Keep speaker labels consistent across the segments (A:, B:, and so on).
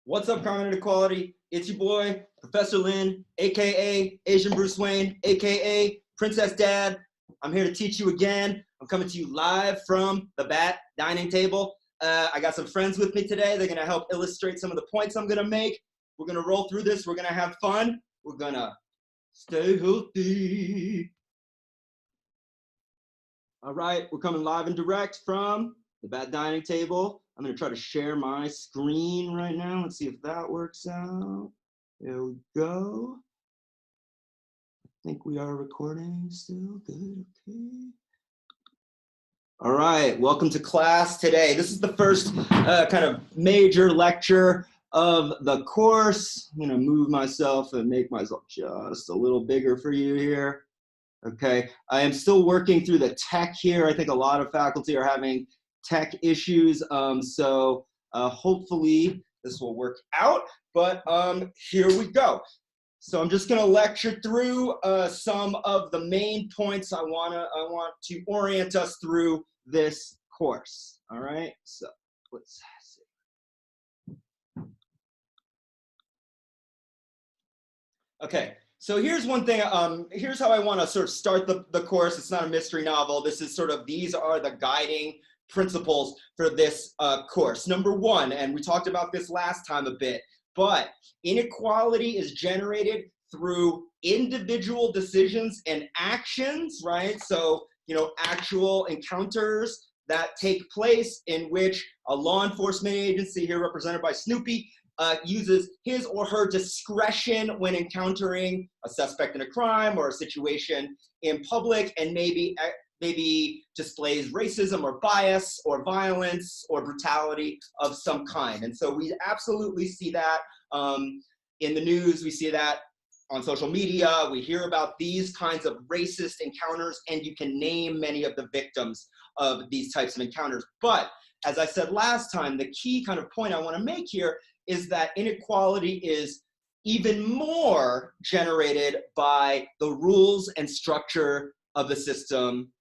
A: What's up, Crime and Inequality? It's your boy, Professor Lin, aka Asian Bruce Wayne, aka Princess Dad. I'm here to teach you again. I'm coming to you live from the Bat Dining Table. I got some friends with me today. They're gonna help illustrate some of the points I'm gonna make. We're gonna roll through this. We're gonna have fun. We're gonna stay healthy. All right, we're coming live and direct from the Bat Dining Table. I'm gonna try to share my screen right now. Let's see if that works out. There we go. I think we are recording still. Good, okay. All right, welcome to class today. This is the first kind of major lecture of the course. I'm gonna move myself and make myself just a little bigger for you here. Okay, I am still working through the tech here. I think a lot of faculty are having tech issues, so hopefully this will work out, but here we go. So I'm just gonna lecture through some of the main points I want to orient us through this course, all right? So let's see. Okay. So here's one thing, here's how I want to sort of start the course. It's not a mystery novel. This is sort of, these are the guiding principles for this course. Number one, and we talked about this last time a bit, but inequality is generated through individual decisions and actions, right? So, you know, actual encounters that take place in which a law enforcement agency, here represented by Snoopy, uses his or her discretion when encountering a suspect in a crime or a situation in public, and maybe displays racism or bias or violence or brutality of some kind. And so we absolutely see that in the news. We see that on social media. We hear about these kinds of racist encounters, and you can name many of the victims of these types of encounters. But as I said last time, the key kind of point I want to make here is that inequality is even more generated by the rules and structure of the system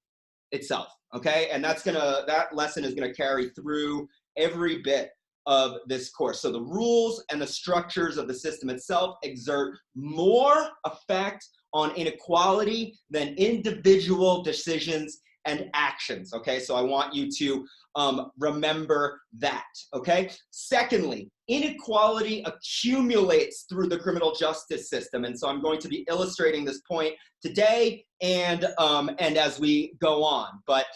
A: itself, okay? And that lesson is gonna carry through every bit of this course. So the rules and the structures of the system itself exert more effect on inequality than individual decisions and actions, okay? So I want you to remember that, okay? Secondly, inequality accumulates through the criminal justice system. And so I'm going to be illustrating this point today and as we go on. But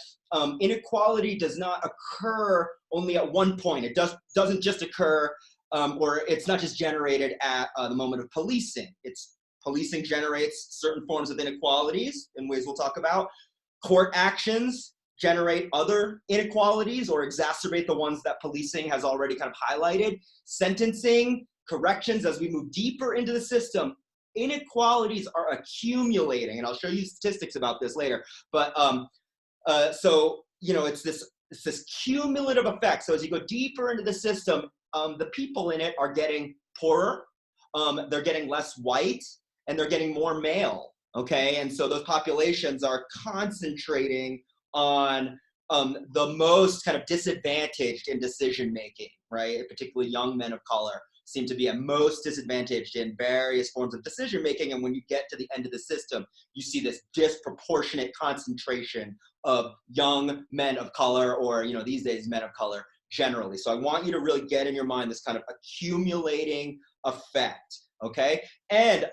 A: inequality does not occur only at one point. It doesn't just occur, or it's not just generated at the moment of policing. Policing generates certain forms of inequalities in ways we'll talk about. Court actions generate other inequalities or exacerbate the ones that policing has already kind of highlighted. Sentencing, corrections, as we move deeper into the system, inequalities are accumulating, and I'll show you statistics about this later. But so, you know, it's this cumulative effect. So as you go deeper into the system, the people in it are getting poorer, they're getting less white, and they're getting more male, okay? And so those populations are concentrating on the most kind of disadvantaged in decision making, right? Particularly young men of color seem to be at most disadvantaged in various forms of decision making. And when you get to the end of the system, you see this disproportionate concentration of young men of color, or, you know, these days men of color generally. So I want you to really get in your mind this kind of accumulating effect. Okay, and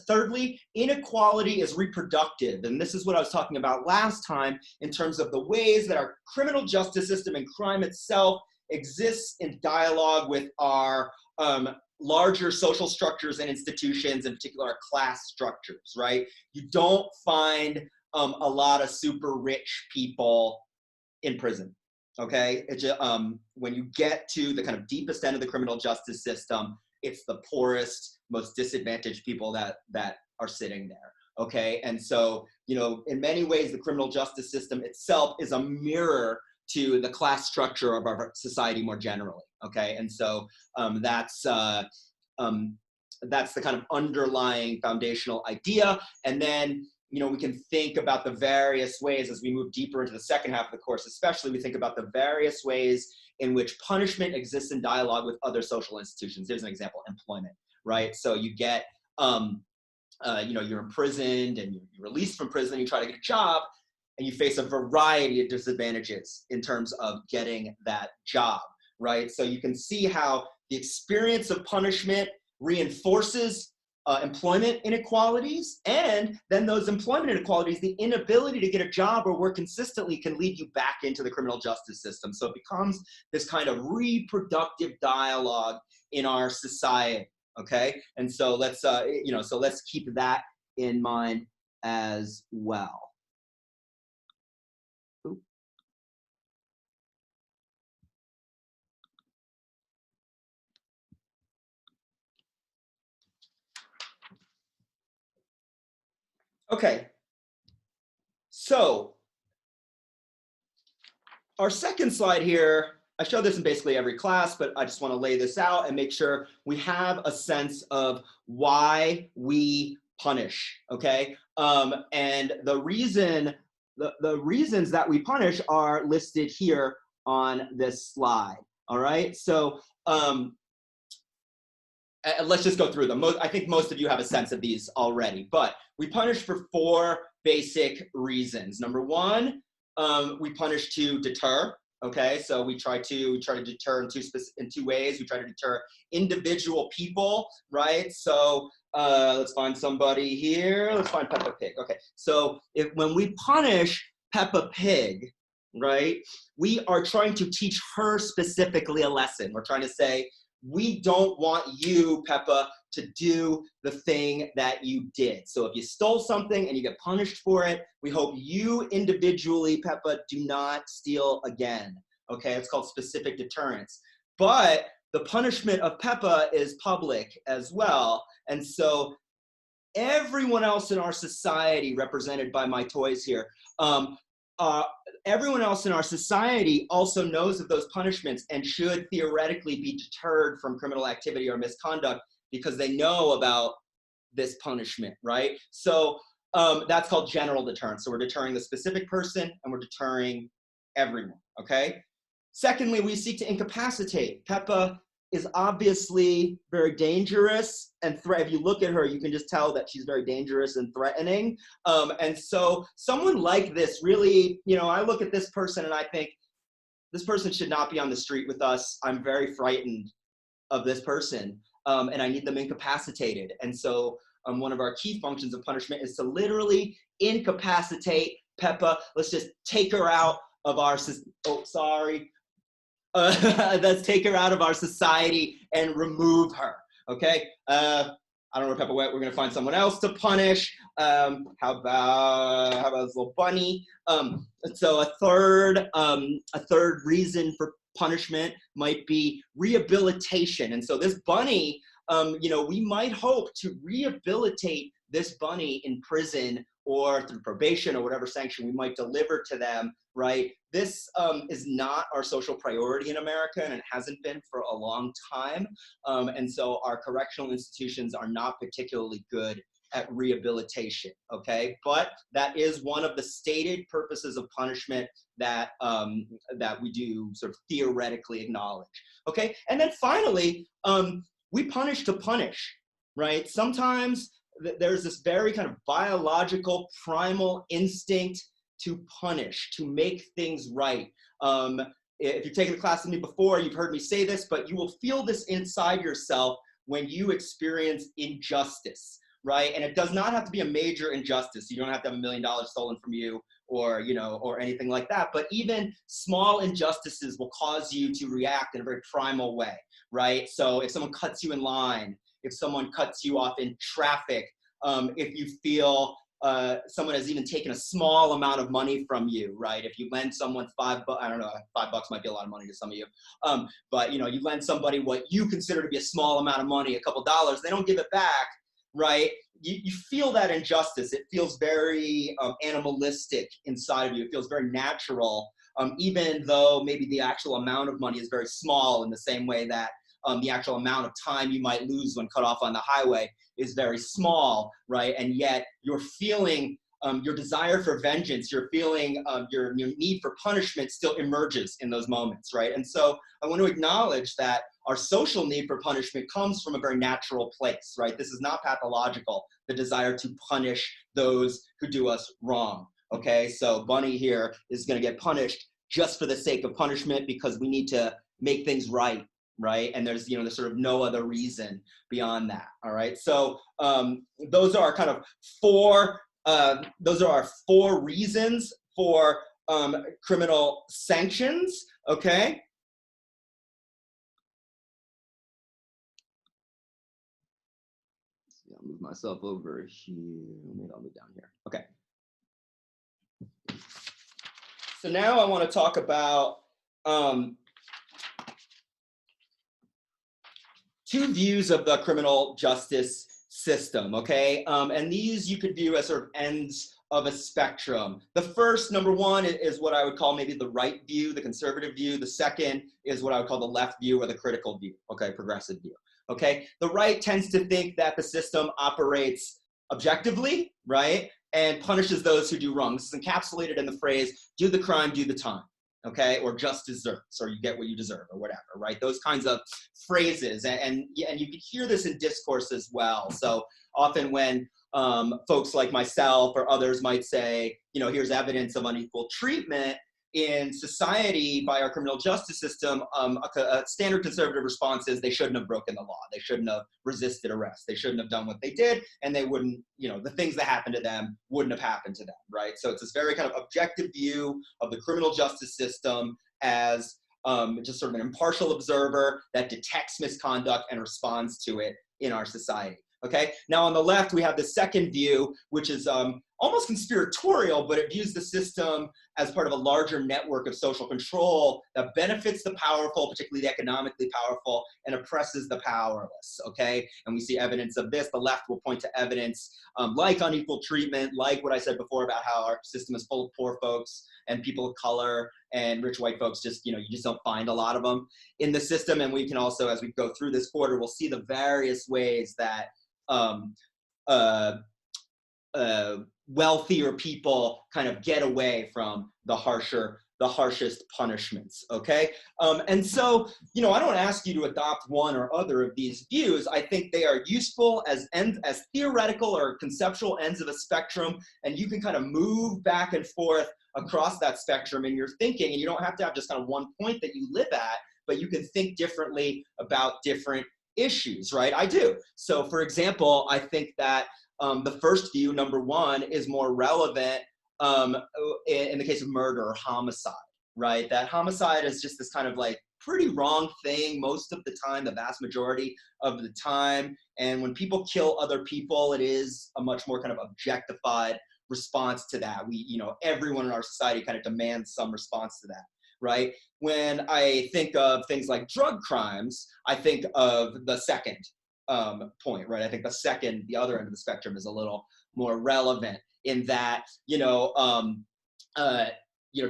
A: thirdly, inequality is reproductive, and this is what I was talking about last time in terms of the ways that our criminal justice system and crime itself exists in dialogue with our larger social structures and institutions, in particular our class structures, right? You don't find a lot of super rich people in prison, okay? It's when you get to the kind of deepest end of the criminal justice system, it's the poorest, most disadvantaged people that are sitting there, okay? And so, you know, in many ways, the criminal justice system itself is a mirror to the class structure of our society more generally, okay? And so that's the kind of underlying foundational idea. And then, you know, we can think about the various ways as we move deeper into the second half of the course, especially we think about the various ways in which punishment exists in dialogue with other social institutions. Here's an example: employment, right? So you get, you're imprisoned and you're released from prison, you try to get a job, and you face a variety of disadvantages in terms of getting that job, right? So you can see how the experience of punishment reinforces employment inequalities, and then those employment inequalities, the inability to get a job or work consistently, can lead you back into the criminal justice system. So it becomes this kind of reproductive dialogue in our society, okay? And so let's, let's keep that in mind as well. Okay, so our second slide here, I show this in basically every class, but I just want to lay this out and make sure we have a sense of why we punish, okay? And the reasons that we punish are listed here on this slide, all right? So let's just go through them. I think most of you have a sense of these already, but we punish for 4 basic reasons. Number 1, we punish to deter. Okay, so we try to deter in two ways. We try to deter individual people, right? So let's find somebody here. Let's find Peppa Pig. Okay, so when we punish Peppa Pig, right, we are trying to teach her specifically a lesson. We're trying to say, we don't want you, Peppa, to do the thing that you did. So if you stole something and you get punished for it, we hope you individually, Peppa, do not steal again. Okay, it's called specific deterrence. But the punishment of Peppa is public as well. And so everyone else in our society, represented by my toys here, everyone else in our society also knows of those punishments and should theoretically be deterred from criminal activity or misconduct because they know about this punishment, right? So that's called general deterrence. So we're deterring the specific person and we're deterring everyone, okay? Secondly, we seek to incapacitate. Peppa is obviously very dangerous, and if you look at her, you can just tell that she's very dangerous and threatening. And so someone like this really, I look at this person and I think, this person should not be on the street with us. I'm very frightened of this person, and I need them incapacitated. And so one of our key functions of punishment is to literally incapacitate Peppa. Let's just take her out of our, let's take her out of our society and remove her, okay? I don't know where Peppa went. We're gonna find someone else to punish. How about this little bunny? So a third reason for punishment might be rehabilitation. And so this bunny, we might hope to rehabilitate this bunny in prison or through probation or whatever sanction we might deliver to them, right? This is not our social priority in America, and it hasn't been for a long time. And so our correctional institutions are not particularly good at rehabilitation, okay? But that is one of the stated purposes of punishment that, that we do sort of theoretically acknowledge, okay? And then finally, we punish to punish, right? Sometimes there's this very kind of biological, primal instinct to punish, to make things right. If you've taken a class with me before, you've heard me say this, but you will feel this inside yourself when you experience injustice, right? And it does not have to be a major injustice. You don't have to have $1 million stolen from you or, or anything like that. But even small injustices will cause you to react in a very primal way, right? So if someone cuts you in line, if someone cuts you off in traffic, if you feel someone has even taken a small amount of money from you, right? If you lend someone $5, I don't know, $5 might be a lot of money to some of you, but you lend somebody what you consider to be a small amount of money, a couple dollars, they don't give it back, right? You feel that injustice. It feels very animalistic inside of you. It feels very natural, even though maybe the actual amount of money is very small, in the same way that the actual amount of time you might lose when cut off on the highway is very small, right? And yet you're feeling your desire for vengeance, your feeling, your need for punishment still emerges in those moments, right? And so I want to acknowledge that our social need for punishment comes from a very natural place, right? This is not pathological, the desire to punish those who do us wrong, okay? So Bunny here is going to get punished just for the sake of punishment because we need to make things right, right? And there's, you know, there's sort of no other reason beyond that, all right? So those are kind of those are our 4 reasons for criminal sanctions, okay? I'll move myself over here. Maybe I'll move down here. Okay. So now I want to talk about 2 views of the criminal justice system, okay? And these you could view as sort of ends of a spectrum. The first, number 1, is what I would call maybe the right view, the conservative view. The second is what I would call the left view or the critical view, okay, progressive view, okay? The right tends to think that the system operates objectively, right? And punishes those who do wrong. This is encapsulated in the phrase, do the crime, do the time, okay? Or just desserts, or you get what you deserve, or whatever, right? Those kinds of phrases, and you can hear this in discourse as well. So often when folks like myself or others might say, you know, here's evidence of unequal treatment in society by our criminal justice system, a standard conservative response is they shouldn't have broken the law. They shouldn't have resisted arrest. They shouldn't have done what they did, and they wouldn't, you know, the things that happened to them wouldn't have happened to them, right? So it's this very kind of objective view of the criminal justice system as just sort of an impartial observer that detects misconduct and responds to it in our society. Okay, now on the left, we have the second view, which is almost conspiratorial, but it views the system as part of a larger network of social control that benefits the powerful, particularly the economically powerful, and oppresses the powerless, okay? And we see evidence of this. The left will point to evidence like unequal treatment, like what I said before about how our system is full of poor folks and people of color and rich white folks, just, you know, you just don't find a lot of them in the system. And we can also, as we go through this quarter, we'll see the various ways that wealthier people kind of get away from the harshest punishments, okay? And so, you know, I don't ask you to adopt one or other of these views. I think they are useful as theoretical or conceptual ends of a spectrum, and you can kind of move back and forth across that spectrum in your thinking, and you don't have to have just kind of one point that you live at, but you can think differently about different issues, right? I do. So for example, I think that the first view, number 1, is more relevant in the case of murder or homicide, right? That homicide is just this kind of like pretty wrong thing most of the time, the vast majority of the time. And when people kill other people, it is a much more kind of objectified response to that. We, you know, everyone in our society kind of demands some response to that, right? When I think of things like drug crimes, I think of the second point, right? I think the other end of the spectrum is a little more relevant in that,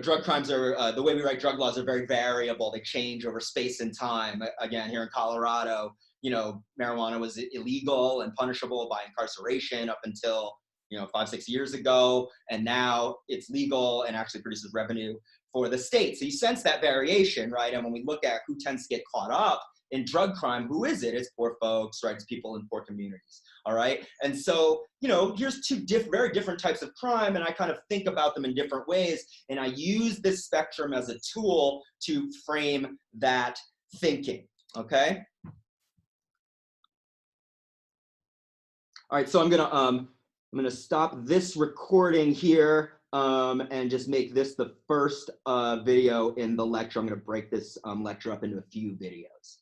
A: drug crimes are, the way we write drug laws are very variable. They change over space and time. Again, here in Colorado, you know, marijuana was illegal and punishable by incarceration up until, 5-6 years ago. And now it's legal and actually produces revenue for the state. So you sense that variation, right? And when we look at who tends to get caught up in drug crime, who is it? It's poor folks, right? It's people in poor communities, all right? And so, here's two very different types of crime, and I kind of think about them in different ways, and I use this spectrum as a tool to frame that thinking, okay? All right, so I'm gonna stop this recording here and just make this the first video in the lecture. I'm gonna break this lecture up into a few videos.